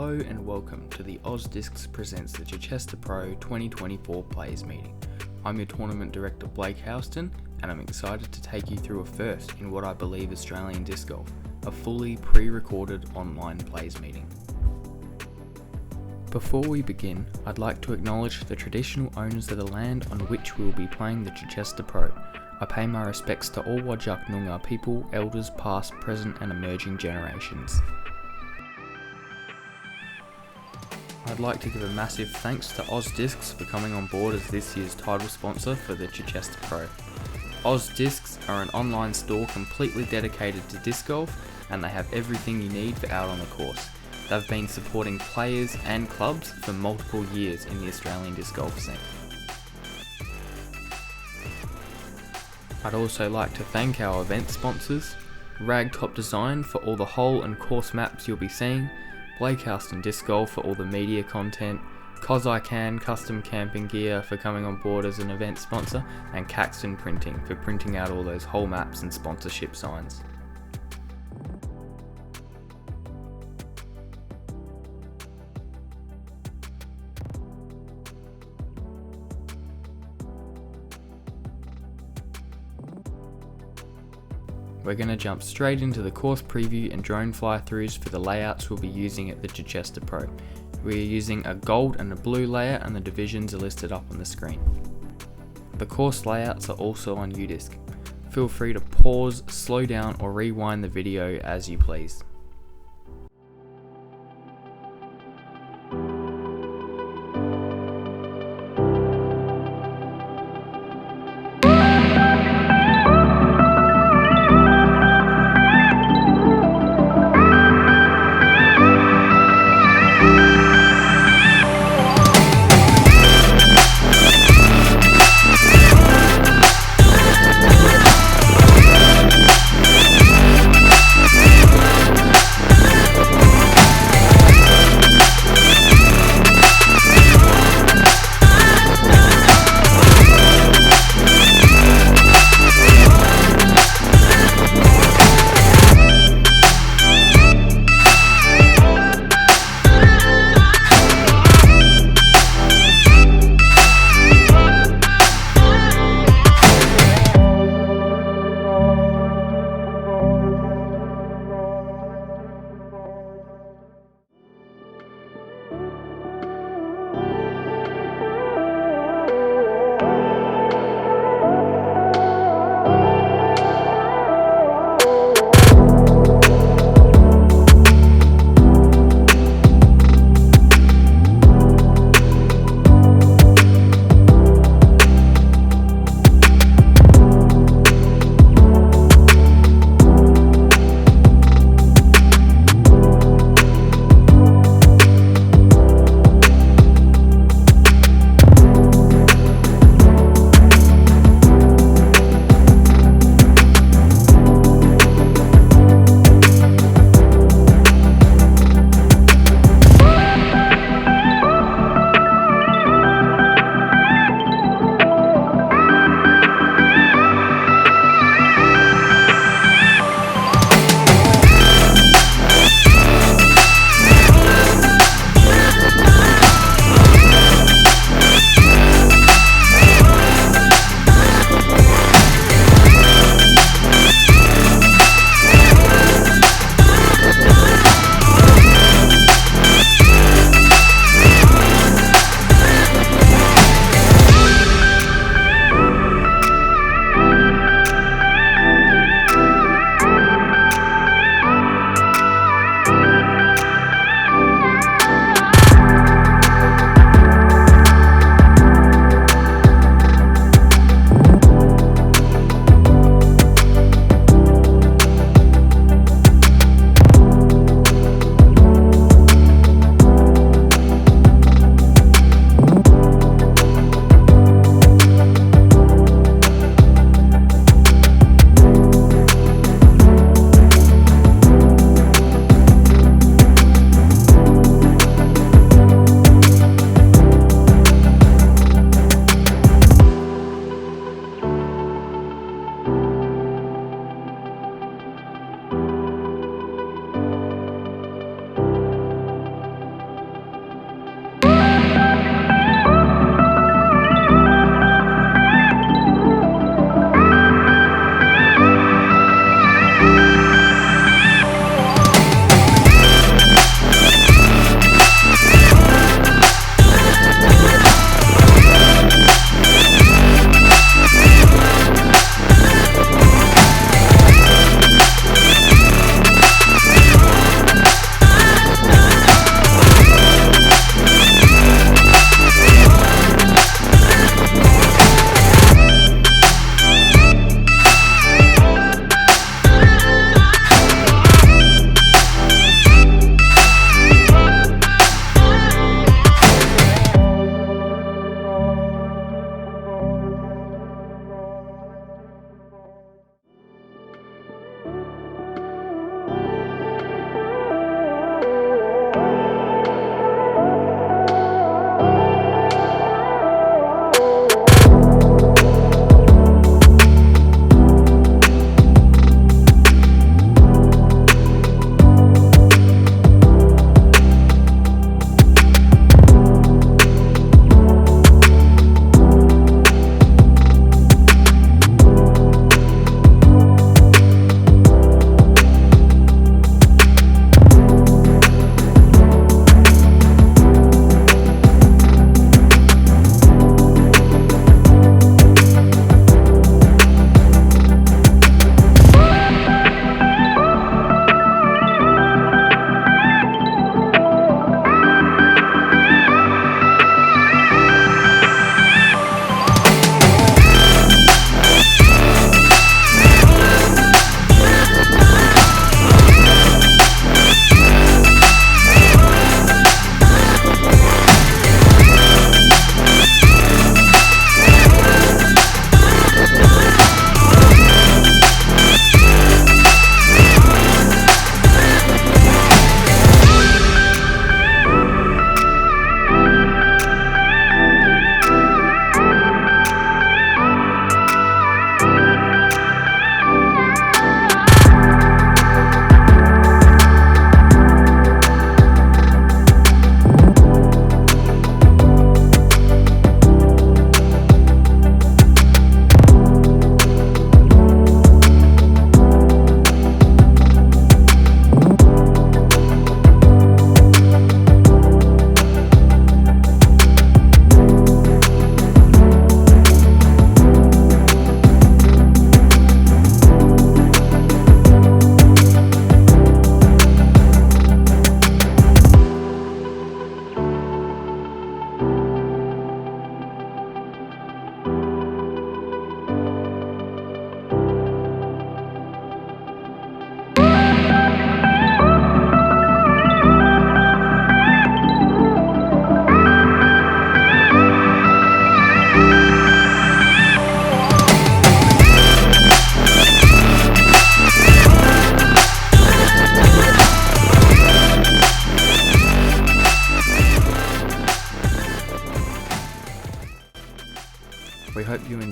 Hello and welcome to the OzDiscs presents the Chichester Pro 2024 Players Meeting. I'm your Tournament Director Blake Houston and I'm excited to take you through a first in what I believe Australian disc golf, a fully pre-recorded online Players Meeting. Before we begin, I'd like to acknowledge the traditional owners of the land on which we will be playing the Chichester Pro. I pay my respects to all Whadjuk Noongar people, elders past, present and emerging generations. I'd like to give a massive thanks to OzDiscs for coming on board as this year's title sponsor for the Chichester Pro. OzDiscs are an online store completely dedicated to disc golf and they have everything you need for out on the course. They've been supporting players and clubs for multiple years in the Australian disc golf scene. I'd also like to thank our event sponsors, Ragtop Design for all the hole and course maps you'll be seeing, Blake Houston Disc Golf for all the media content, Cos I Can Custom Camping Gear for coming on board as an event sponsor, and Caxton Printing for printing out all those hole maps and sponsorship signs. We're going to jump straight into the course preview and drone fly-throughs for the layouts we'll be using at the Chichester Pro. We are using a gold and a blue layout and the divisions are listed up on the screen. The course layouts are also on UDisc. Feel free to pause, slow down or rewind the video as you please.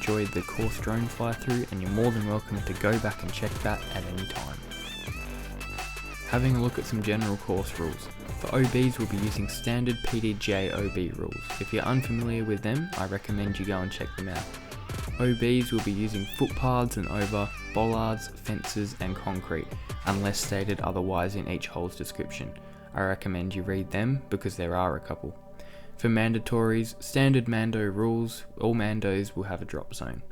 enjoyed the course drone fly through, and you're more than welcome to go back and check that at any time. Having a look at some general course rules. For OBs, we'll be using standard PDGA OB rules. If you're unfamiliar with them, I recommend you go and check them out. OBs will be using footpaths and over, bollards, fences and concrete, unless stated otherwise in each hole's description. I recommend you read them because there are a couple. For mandatories, standard Mando rules, all Mandos will have a drop zone.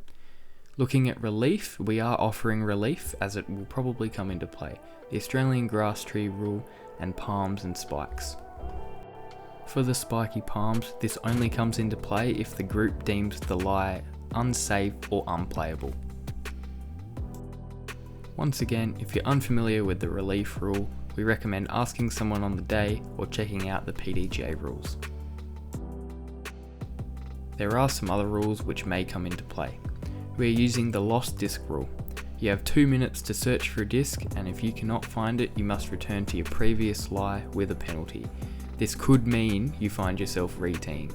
Looking at relief, we are offering relief as it will probably come into play. The Australian grass tree rule and palms and spikes. For the spiky palms, this only comes into play if the group deems the lie unsafe or unplayable. Once again, if you're unfamiliar with the relief rule, we recommend asking someone on the day or checking out the PDGA rules. There are some other rules which may come into play. We are using the lost disc rule. You have 2 minutes to search for a disc, and if you cannot find it, you must return to your previous lie with a penalty. This could mean you find yourself re-teeing.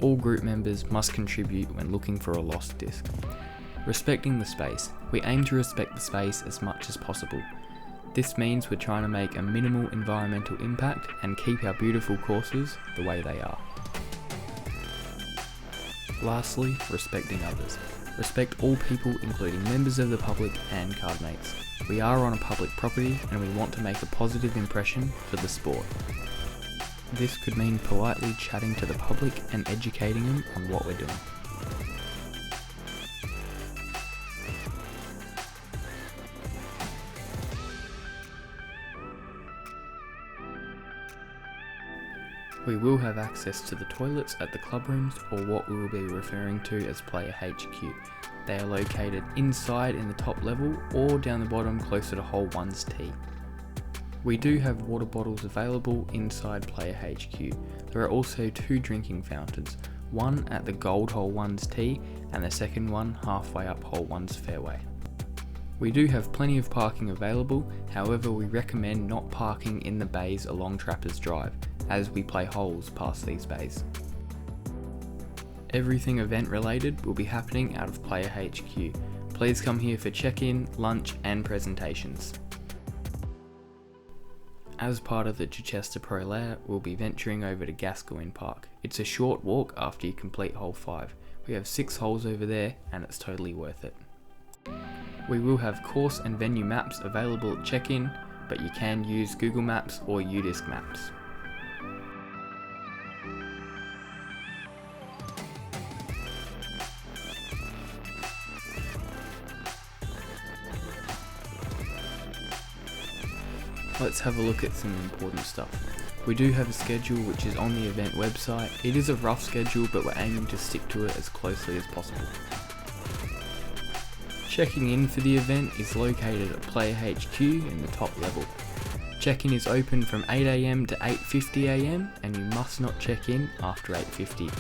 All group members must contribute when looking for a lost disc. Respecting the space. We aim to respect the space as much as possible. This means we're trying to make a minimal environmental impact and keep our beautiful courses the way they are. Lastly, respecting others. Respect all people, including members of the public and cardmates. We are on a public property and we want to make a positive impression for the sport. This could mean politely chatting to the public and educating them on what we're doing. We will have access to the toilets at the club rooms, or what we will be referring to as Player HQ. They are located inside in the top level or down the bottom closer to hole 1's tee. We do have water bottles available inside Player HQ. There are also 2 drinking fountains, one at the gold hole 1's tee and the second one halfway up hole 1's fairway. We do have plenty of parking available, however we recommend not parking in the bays along Trappers Drive, as we play holes past these bays. Everything event related will be happening out of Player HQ. Please come here for check-in, lunch and presentations. As part of the Chichester Pro layout, we'll be venturing over to Gascoyne Park. It's a short walk after you complete hole 5. We have 6 holes over there and it's totally worth it. We will have course and venue maps available at check-in, but you can use Google Maps or UDisc Maps. Let's have a look at some important stuff. We do have a schedule which is on the event website. It is a rough schedule, but we're aiming to stick to it as closely as possible. Checking in for the event is located at Player HQ in the top level. Check-in is open from 8 AM to 8:50 AM and you must not check in after 8:50.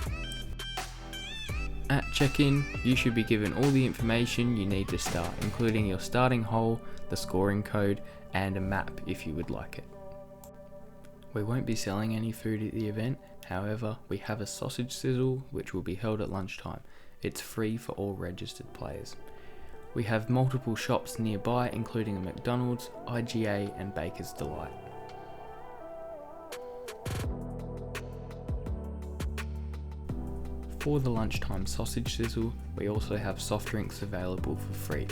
At check-in, you should be given all the information you need to start, including your starting hole, the scoring code, and a map if you would like it. We won't be selling any food at the event, however, we have a sausage sizzle which will be held at lunchtime. It's free for all registered players. We have multiple shops nearby, including a McDonald's, IGA, and Baker's Delight. For the lunchtime sausage sizzle, we also have soft drinks available for free.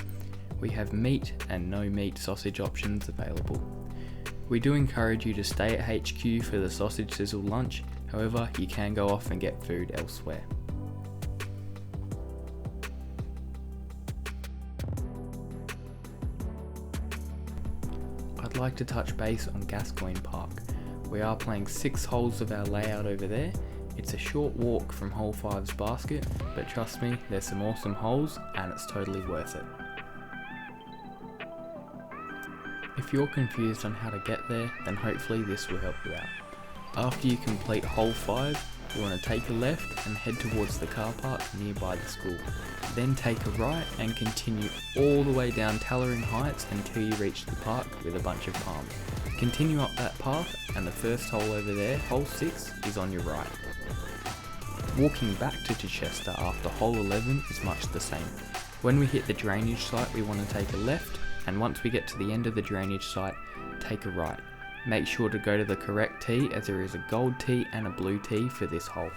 We have meat and no meat sausage options available. We do encourage you to stay at HQ for the sausage sizzle lunch, however you can go off and get food elsewhere. I'd like to touch base on Gascoyne Park. We are playing 6 holes of our layout over there. It's a short walk from hole 5's basket, but trust me, there's some awesome holes and it's totally worth it. If you're confused on how to get there, then hopefully this will help you out. After you complete hole 5, you want to take a left and head towards the car park nearby the school. Then take a right and continue all the way down Tallering Heights until you reach the park with a bunch of palms. Continue up that path and the first hole over there, hole 6, is on your right. Walking back to Chichester after hole 11 is much the same. When we hit the drainage site, we want to take a left, and once we get to the end of the drainage site, take a right. Make sure to go to the correct tee, as there is a gold tee and a blue tee for this hole.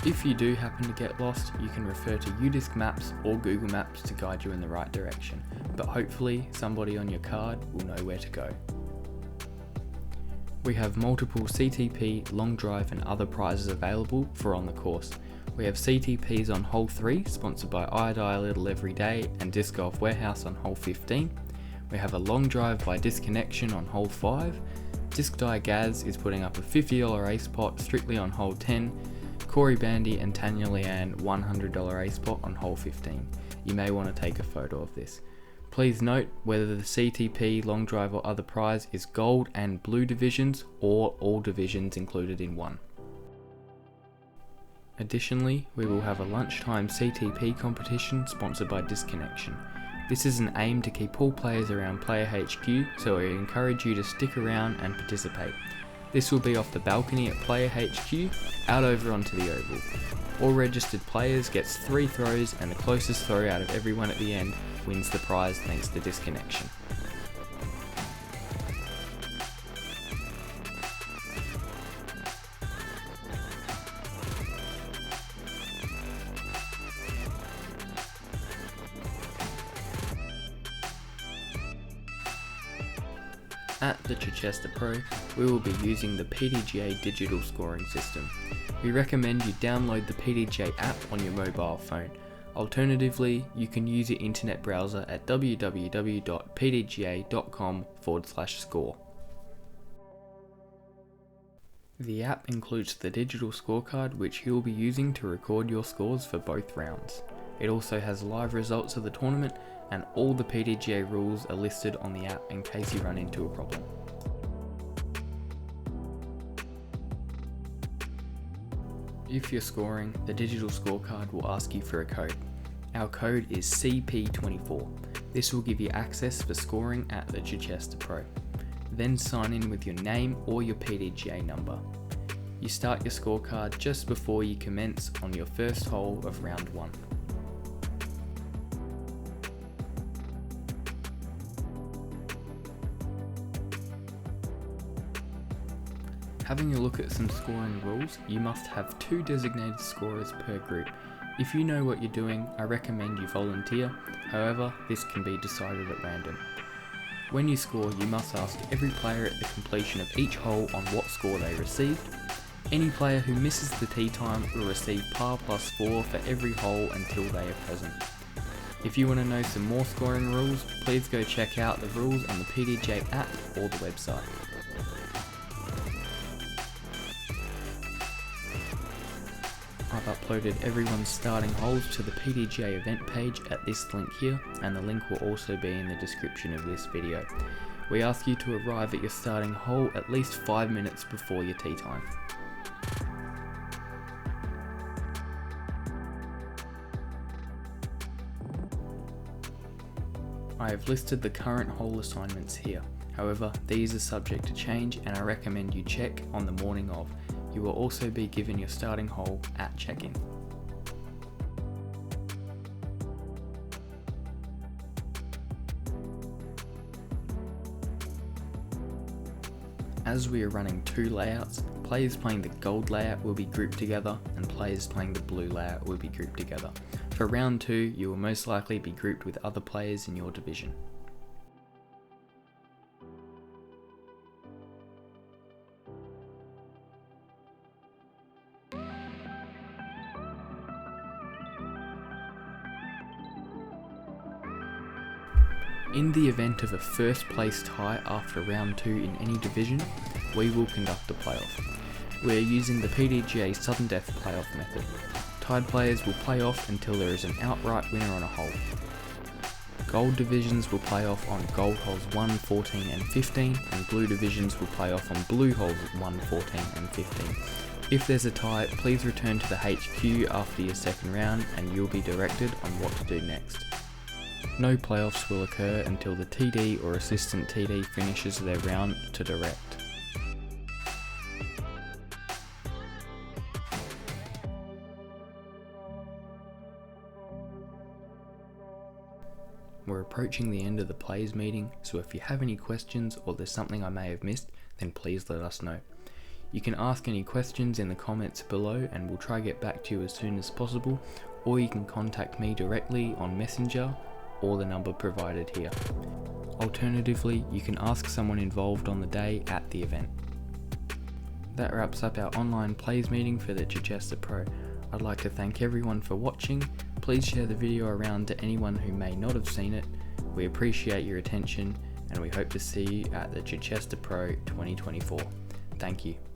If you do happen to get lost, you can refer to UDisc Maps or Google Maps to guide you in the right direction, but hopefully somebody on your card will know where to go. We have multiple CTP, long drive and other prizes available for on the course. We have CTPs on hole 3, sponsored by I Little Every Day and Disc Golf Warehouse on hole 15. We have a long drive by Disconnection on hole 5. Disc Die Gaz is putting up a $50 ace pot strictly on hole 10. Corey Bandy and Tanya Leanne $100 ace pot on hole 15. You may want to take a photo of this. Please note whether the CTP, long drive or other prize is gold and blue divisions or all divisions included in one. Additionally, we will have a lunchtime CTP competition sponsored by Disconnection. This is an aim to keep all players around Player HQ, so I encourage you to stick around and participate. This will be off the balcony at Player HQ, out over onto the oval. All registered players gets 3 throws, and the closest throw out of everyone at the end wins the prize thanks to Disconnection. At the Chichester Pro, we will be using the PDGA digital scoring system. We recommend you download the PDGA app on your mobile phone. Alternatively, you can use your internet browser at www.pdga.com/score. The app includes the digital scorecard, which you'll be using to record your scores for both rounds. It also has live results of the tournament, and all the PDGA rules are listed on the app in case you run into a problem. If you're scoring, the digital scorecard will ask you for a code. Our code is CP24. This will give you access for scoring at the Chichester Pro. Then sign in with your name or your PDGA number. You start your scorecard just before you commence on your first hole of round 1. Having a look at some scoring rules, you must have 2 designated scorers per group. If you know what you're doing, I recommend you volunteer, however, this can be decided at random. When you score, you must ask every player at the completion of each hole on what score they received. Any player who misses the tee time will receive par +4 for every hole until they are present. If you want to know some more scoring rules, please go check out the rules on the PDGA app or the website. I've uploaded everyone's starting holes to the PDGA event page at this link here, and the link will also be in the description of this video. We ask you to arrive at your starting hole at least 5 minutes before your tee time. I have listed the current hole assignments here. However, these are subject to change, and I recommend you check on the morning of. You will also be given your starting hole at check-in. As we are running 2 layouts, players playing the gold layout will be grouped together and players playing the blue layout will be grouped together. For round 2, you will most likely be grouped with other players in your division. In the event of a first place tie after round 2 in any division, we will conduct a playoff. We are using the PDGA Sudden Death playoff method. Tied players will play off until there is an outright winner on a hole. Gold divisions will play off on gold holes 1, 14 and 15, and blue divisions will play off on blue holes 1, 14 and 15. If there's a tie, please return to the HQ after your second round and you'll be directed on what to do next. No playoffs will occur until the TD or assistant TD finishes their round to direct. We're approaching the end of the players meeting, so if you have any questions or there's something I may have missed, then please let us know. You can ask any questions in the comments below and we'll try to get back to you as soon as possible, or you can contact me directly on Messenger or the number provided here. Alternatively, you can ask someone involved on the day at the event. That wraps up our online players meeting for the Chichester Pro. I'd like to thank everyone for watching. Please share the video around to anyone who may not have seen it. We appreciate your attention and we hope to see you at the Chichester Pro 2024. Thank you.